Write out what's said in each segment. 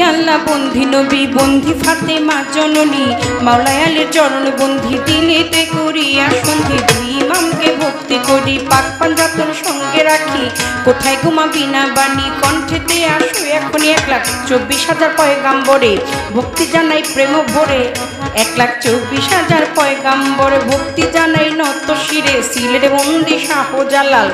আল্লাহ বন্ধি নবী বন্ধি ফাতেমা জননী মাওলায় আলীর চরণ বন্ধি দিলেতে করিয়া সন্ধি দুই ইমামকে ভক্তি করি পাক পাঞ্জাতন সঙ্গে রাখি কোথায় ঘুমাবি না বাণী কণ্ঠেতে আসো এখনই 1,24,000 পয়গাম্বরে ভক্তি জানাই প্রেম ভরে 1,24,000 পয়গাম্বরে ভক্তি জানাই নত শিরে সিলের বন্দি শাহজালাল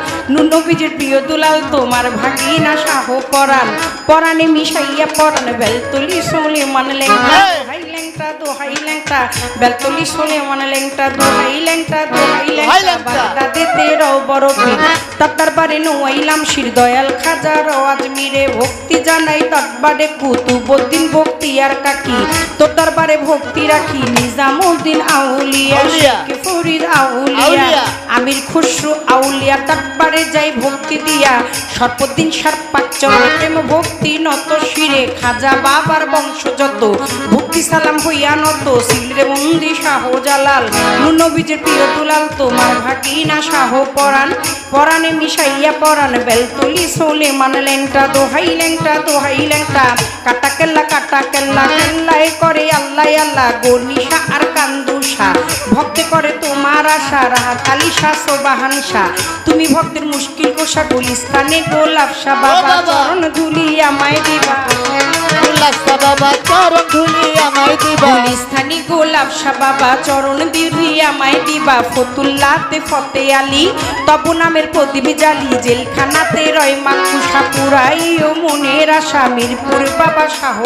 নবীজির প্রিয় দুলাল তোমার ভাগিনা শাহ পরাণ পরাণে মিশাইয়া পরাণ বেলতলি সোলেমান লেংটা দোহাই লেংটা দোহাই লেংটা বেলতলি সোলেমান লেংটা দোহাই লেংটা দোহাই লেংটা বাগদাদেতে রও বড় পীর তার দরবারে নোয়াইলাম শির দয়াল খাজা আজমিরে ভক্তি জানাই দরবারে কুতুবউদ্দিন ভক্তি আর কাকি তোর দরবারে ভক্তি রাখি নিজামউদ্দিন আউলিয়া শেখ ফরিদ আউলিয়া আমির খুসরু আউলিয়া দরবারে যাই ভক্তি দিয়া সর্বদিন সারপাক চরণে প্রেম ভক্তি নত শিরে খাজা বাবার বংশ যত ভক্তি সালাম হইয়া নত সিলের বন্দি শাহজালাল নবীজির প্রিয় দুলাল তোমার ভাগিনা শাহ পরাণ পরাণে মিশাইয়া পরাণ বেলতলি সোলেমান লেংটা দোহাই লেংটা দোহাই লেংটা কাটা কেল্লা কেল্লায় করে আল্লাহ আল্লাহ গনিশা আর কান্দুষা ভক্তে করে তোমার আশা রাহাত আলী শাহ সোবাহান শাহ তুমি ভক্তের মুশকিল কোষা গুলিস্তানে গোলাপ শাহ বাবা চরণ ধুলি আমায় দিবা বাবা চরণ ধুলি আমায় দিবা গুলিস্তানি গোলাপ শাহ বাবা চরণ ধুলি আমায় দিবা ফতুল্লাতে ফতে আলী তব নামের প্রদীপ জালি জেলখানাতে রয় মাকুষা পুরাই ও মনের আশা মিরপুর বাবা শাহ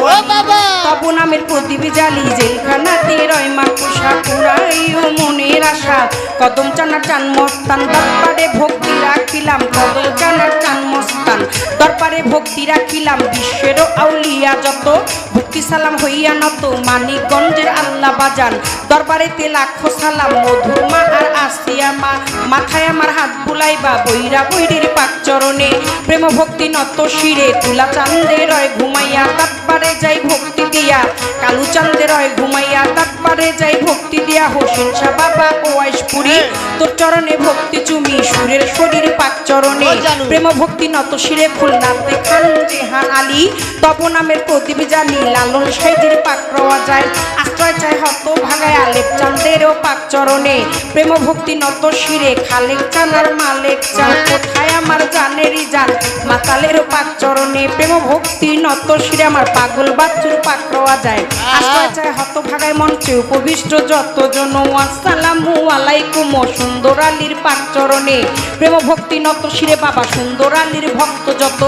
তব নামের প্রদীপ জালি জেলখানাতে রয় মাকুষা পুরাই ও মনের আশা কদম চানা চান মস্তান দরবারে ভক্তি রাখিলাম কদম চানা চান মস্তান দরবারে ভক্তি রাখিলাম বিশ্বের আউলিয়া যত ভক্তি সালাম হইয়া নত মানিকগঞ্জের আল্লাহ বাজান দরবারেতে লাখো সালাম মধুর মা আর আসিয়া মা মাথায় আমার হাত বুলাইবা বৈরা বৈরির পাক চরণে প্রেম ভক্তি নত শিরে তুলা চান্দে রয় ঘুমাইয়া দরবারে যাই ভক্তি দিয়া কালু চান্দে রয় ঘুমাইয়া দরবারে যাই ভক্তি দিয়া হোসেন শাহ বাবা ওয়াইশপুরি তোর চরণে ভক্তি চুমি সুরের শরীর পাক চরণে প্রেম ভক্তি নত শিরে খুলনাতে খান জেহান আলী তব নামের প্রদীপ জানি লালন সাইজির পাক রওয়া যায় আশ্রয় চায় হত ভাগায় আলেপ চান্দেরও পাক চরণে প্রেম ভক্তি নত শিরে খালেক চান আর মালেক চান কোথায় আমার জানেরই জান মাতালেরও পাক চরণে প্রেম ভক্তি নত শিরে আমার পাগল বাচ্চুর পাক রওয়া যায় আশ্রয় চায় হত ভাগায় মঞ্চে উপবিষ্ট যত জন আসসালামু আলাইকুম সুন্দর আলীর পাক চরণে প্রেম ভক্তি নত শিরে বাবা সুন্দর আলীর ভক্ত যত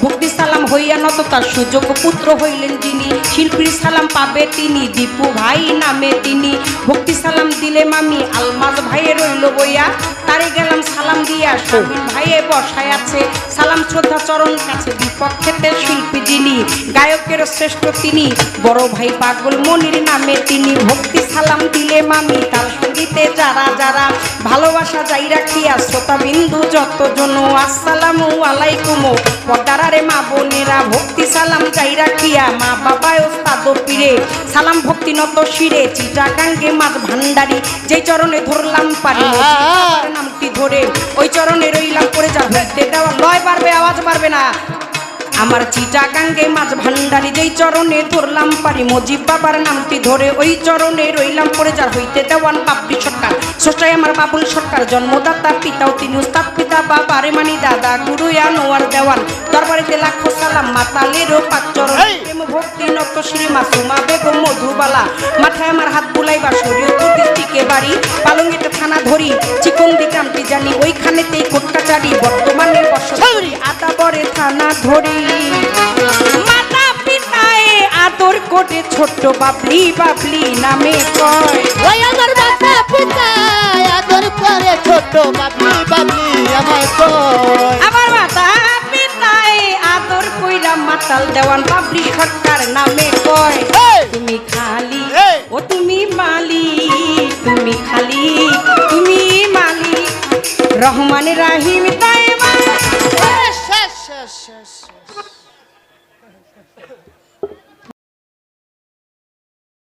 ভক্তি সালাম হইয়া নত তার সুযোগ পুত্র হইলেন যিনি শিল্পীর সালাম পাবে তিনি দীপু ভাই নামে তিনি ভক্তি সালাম দিলে মামি আলমাজ ভাইয়ে রইল বইয়া তারে গেলাম সালাম দিয়া শামিম ভাইয়ে বসায় আছে সালাম শ্রদ্ধা চরণ কাছে বিপক্ষেতে শিল্পী যিনি গায়কের শ্রেষ্ঠ তিনি বড় ভাই পাগল মনির নামে তিনি ভক্তি সালাম দিলে মামি তার সঙ্গীতে যারা যারা ভালোবাসা যাই রাখিয়া শ্রোতা বিন্দু যত জন আসসালামু আলাইকুম পর্দারে মা বোনেরা ভক্তি সালাম যাই রাখিয়া মা বাবা ওস্তাদ পীরে সালাম ভক্তি নত শিরে চিটাগাঙ্গে মাছ ভান্ডারি যেই চরণে ধরলাম পারি নামটি ধরে ওই চরণে রইলাম পড়ে যা হইতে দেওয়া লয় বাড়বে আওয়াজ বাড়বে না আমার চিটাগাঙ্গে মাছ ভান্ডারি যেই চরণে ধরলাম পারি মজিব বাবার নামটি ধরে ওই চরণে রইলাম পড়ে যার হইতে দেওয়ান বাপরি সরকার স্রষ্টায় আমার বাবুল সরকার জন্মদাতা পিতাও তিনি উস্তাদ পিতা বাবা রে মানি দাদা গুরু আনোয়ার দেওয়ান দরবারেতে লাখো সালাম মাতালেরও পাক চরণ প্রেম ভক্তি নত শ্রী মাসুমা বেগম মধুবালা মাথায় আমার হাত বুলাইবা শরীয়তুর ডিস্ট্রিক্টে বাড়ি পালঙ্গিতে থানা ধরি চিকন্দি গ্রামটি জানি ওইখানেতেই কোর্ট কাচারি বর্তমানে বসতি আদাবরে থানা ধরি মাতা পিতায় আদর করে ছোট্ট বাবলি বাবলি নামে কয় ওই আমার মাতা পিতায় আদর করে ছোট্ট বাবলি বাবলি আমায় কয় আমার মাতা পিতায় আদর কইরা মাতাল দেওয়ান বাবলি সরকার নামে কয় তুমি খালি ও তুমি মালিক তুমি খালি তুমি মালিক রহমান রাহিম তাই